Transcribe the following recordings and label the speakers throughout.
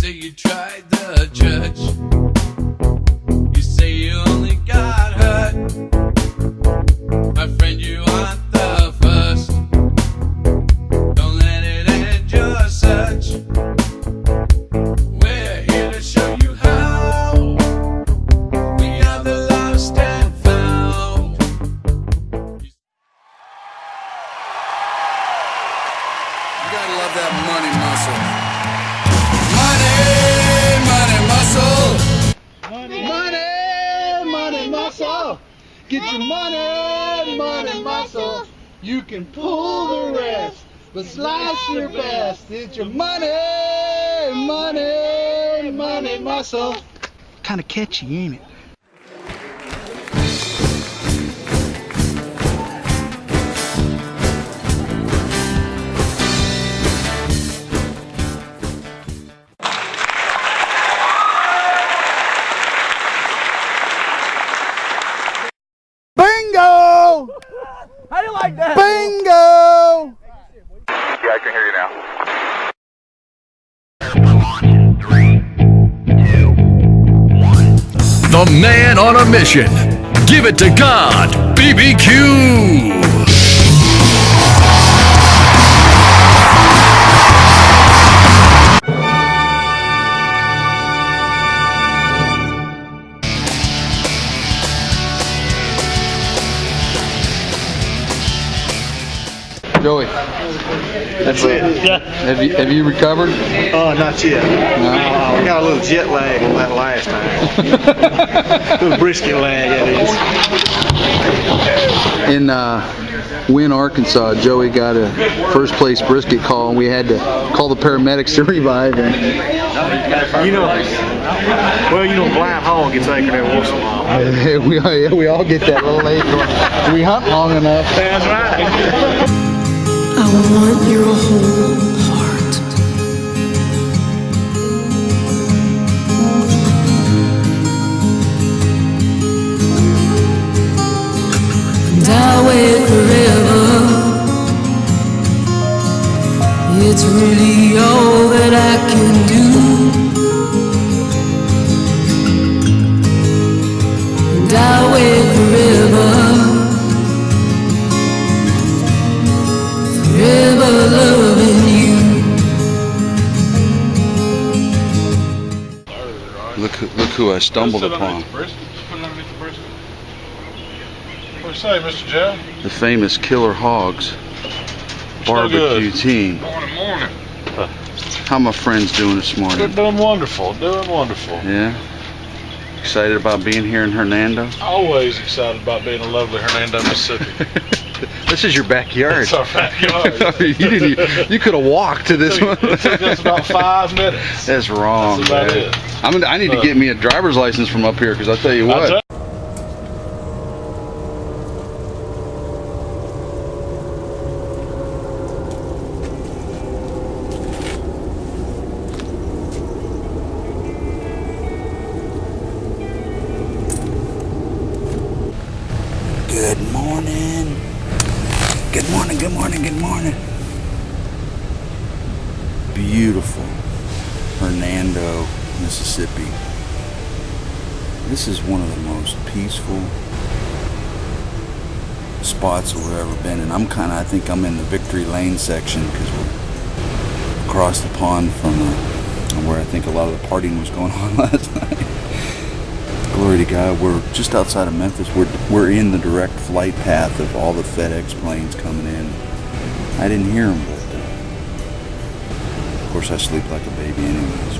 Speaker 1: say you tried the church. You say you only got hurt. My friend, you aren't the first. Don't let it end your search. We're here to show you how. We are the lost and found.
Speaker 2: You gotta love that money muscle.
Speaker 3: Money muscle. Get your money muscle. You can pull the rest, but slice your best. It's your money muscle. Kind of catchy, ain't it? Bingo!
Speaker 4: How do you like that?
Speaker 3: Bingo!
Speaker 5: Yeah, I can hear you now.
Speaker 6: The man on a mission. Give it to God. BBQ.
Speaker 2: Joey,
Speaker 3: That's it. Yeah.
Speaker 2: have you recovered?
Speaker 3: Not yet.
Speaker 2: No.
Speaker 3: I got a little jet lag on that last time. A little brisket lag, that is.
Speaker 2: In Wynn, Arkansas, Joey got a first place brisket call, and we had to call the paramedics to revive him.
Speaker 3: Blind hog gets anchored every once in a while.
Speaker 2: we all get that little age. We hunt long enough.
Speaker 3: That's right.
Speaker 7: I want your whole heart. And I'll wait forever. It's really all that I can do. And I'll wait forever. Forever loving you.
Speaker 2: Look who I stumbled upon.
Speaker 8: What do you say, Mr. Joe?
Speaker 2: The famous Killer Hogs BBQ Team.
Speaker 8: Morning.
Speaker 2: How my friends doing this
Speaker 8: They're
Speaker 2: morning?
Speaker 8: doing wonderful, wonderful.
Speaker 2: Yeah? Excited about being here in Hernando?
Speaker 8: Always excited about being in lovely Hernando, Mississippi.
Speaker 2: This is your backyard.
Speaker 8: It's our backyard.
Speaker 2: you could have walked to this one.
Speaker 8: It took us about 5 minutes.
Speaker 2: That's wrong.
Speaker 8: That's about
Speaker 2: man.
Speaker 8: it.
Speaker 2: I need to get me a driver's license from up here, because I'll tell you what. Good morning. Good morning, good morning, good morning. Beautiful Hernando, Mississippi. This is one of the most peaceful spots we've ever been in. I think I'm in the Victory Lane section, because we're across the pond from where I think a lot of the partying was going on last night. Glory to God, we're just outside of Memphis. We're in the direct flight path of all the FedEx planes coming in. I didn't hear them, but of course I sleep like a baby anyways.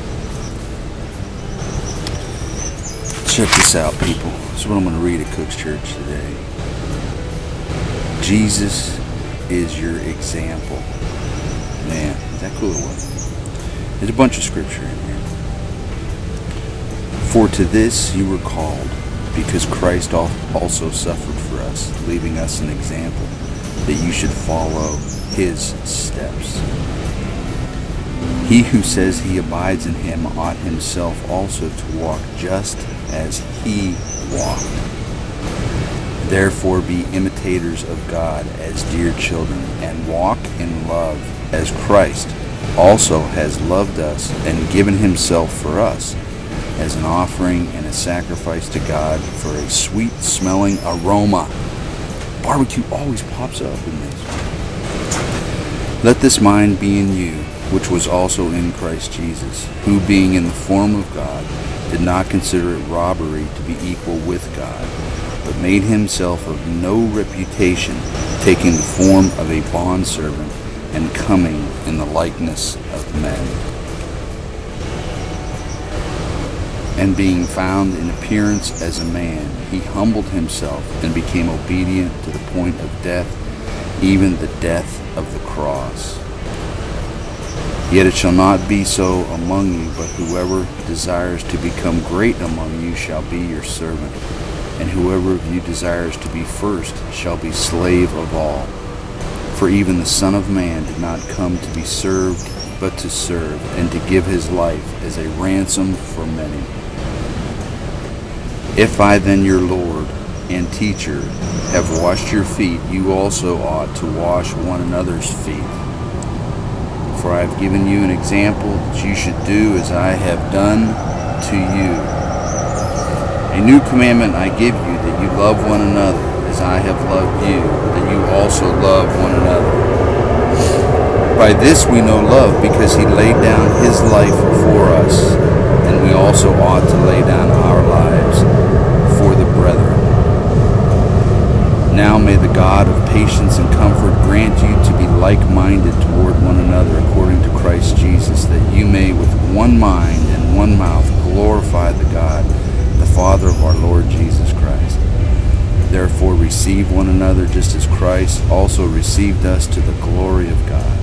Speaker 2: Check this out, people. This is what I'm going to read at Cook's Church today. Jesus is your example. Man, is that cool or what? There's a bunch of scripture in here. For to this you were called, because Christ also suffered for us, leaving us an example, that you should follow his steps. He who says he abides in him ought himself also to walk just as he walked. Therefore be imitators of God as dear children, and walk in love as Christ also has loved us and given himself for us as an offering and a sacrifice to God for a sweet-smelling aroma. Barbecue always pops up in this. Let this mind be in you, which was also in Christ Jesus, who being in the form of God, did not consider it robbery to be equal with God, but made himself of no reputation, taking the form of a bondservant and coming in the likeness of men. And being found in appearance as a man, he humbled himself and became obedient to the point of death, even the death of the cross. Yet it shall not be so among you, but whoever desires to become great among you shall be your servant, and whoever of you desires to be first shall be slave of all. For even the Son of Man did not come to be served, but to serve, and to give his life as a ransom for many. If I then, your Lord and teacher, have washed your feet, you also ought to wash one another's feet. For I have given you an example that you should do as I have done to you. A new commandment I give you, that you love one another as I have loved you, that you also love one another. By this we know love, because he laid down his life for us, and we also ought to lay down our lives for the brethren. Now may the God of patience and comfort grant you to be like-minded toward one another according to Christ Jesus, that you may with one mind and one mouth glorify the God, the Father of our Lord Jesus Christ. Therefore receive one another just as Christ also received us to the glory of God,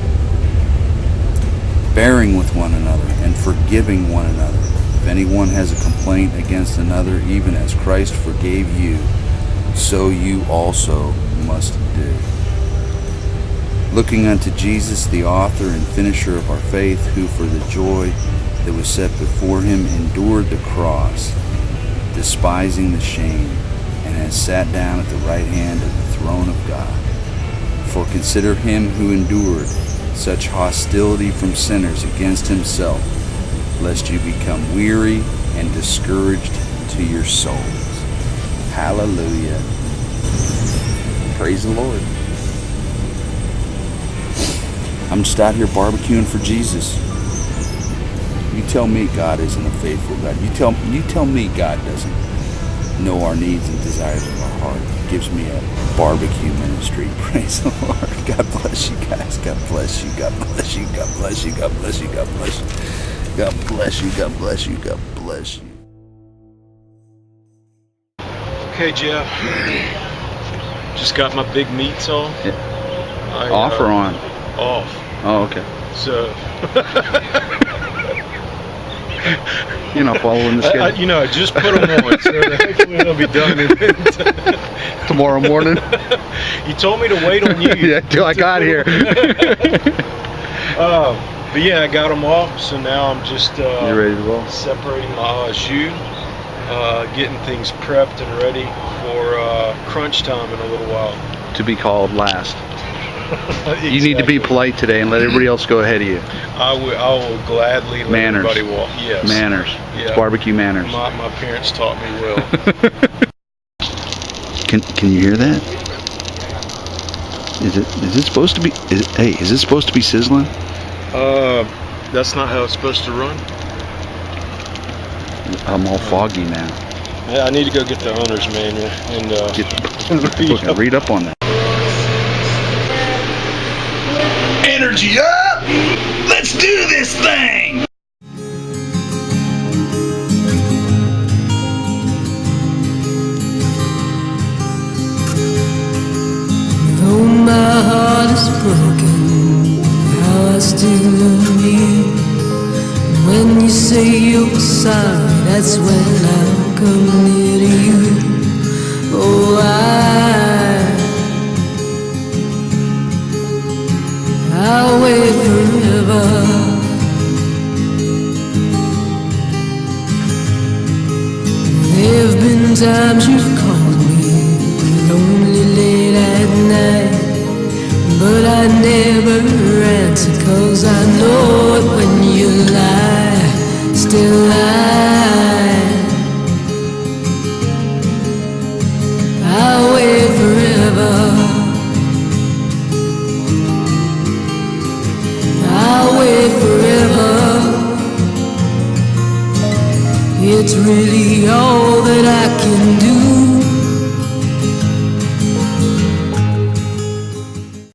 Speaker 2: bearing with one another and forgiving one another. If anyone has a complaint against another, even as Christ forgave you, so you also must do. Looking unto Jesus, the author and finisher of our faith, who for the joy that was set before him endured the cross, despising the shame, and has sat down at the right hand of the throne of God. For consider him who endured such hostility from sinners against himself, lest you become weary and discouraged to your souls. Hallelujah. Praise the Lord. I'm just out here barbecuing for Jesus. You tell me God isn't a faithful God. You tell me God doesn't know our needs and desires of our heart. He gives me a barbecue ministry. Praise the Lord. God bless you guys. God bless you. God bless you. God bless you. God bless you. God bless you. God bless you. God bless you. God bless you.
Speaker 9: Okay, Jeff. Just got my big meats on.
Speaker 2: Off or on?
Speaker 9: Off.
Speaker 2: Oh, okay.
Speaker 9: So.
Speaker 2: You're not following the schedule?
Speaker 9: I just put them on, so hopefully they'll be done
Speaker 2: tomorrow morning.
Speaker 9: You told me to wait on you.
Speaker 2: Yeah, till I got here.
Speaker 9: But yeah, I got them off, so now I'm just
Speaker 2: you ready to roll?
Speaker 9: Separating my jus, getting things prepped and ready for crunch time in a little while.
Speaker 2: To be called last.
Speaker 9: Exactly.
Speaker 2: You need to be polite today and let everybody else go ahead of you.
Speaker 9: I will gladly let
Speaker 2: manners.
Speaker 9: everybody walk. Yes.
Speaker 2: Manners.
Speaker 9: Yeah.
Speaker 2: It's barbecue manners.
Speaker 9: My parents taught me well.
Speaker 2: Can you hear that? Is it supposed to be? Is it supposed to be sizzling?
Speaker 9: That's not how it's supposed to run.
Speaker 2: I'm all foggy now.
Speaker 9: Yeah, I need to go get the owner's manual and
Speaker 2: read up on that.
Speaker 6: Energy up! Let's do this thing!
Speaker 7: Though my heart is broken, how I still love you. When you say you're sorry, that's when I'll come near to you. Oh, I'll wait forever. There've been times you've called me lonely late at night, but I never ran answer, 'cause I know it when you lie, still lie. I'll wait forever, I'll wait forever. It's really all that I can do.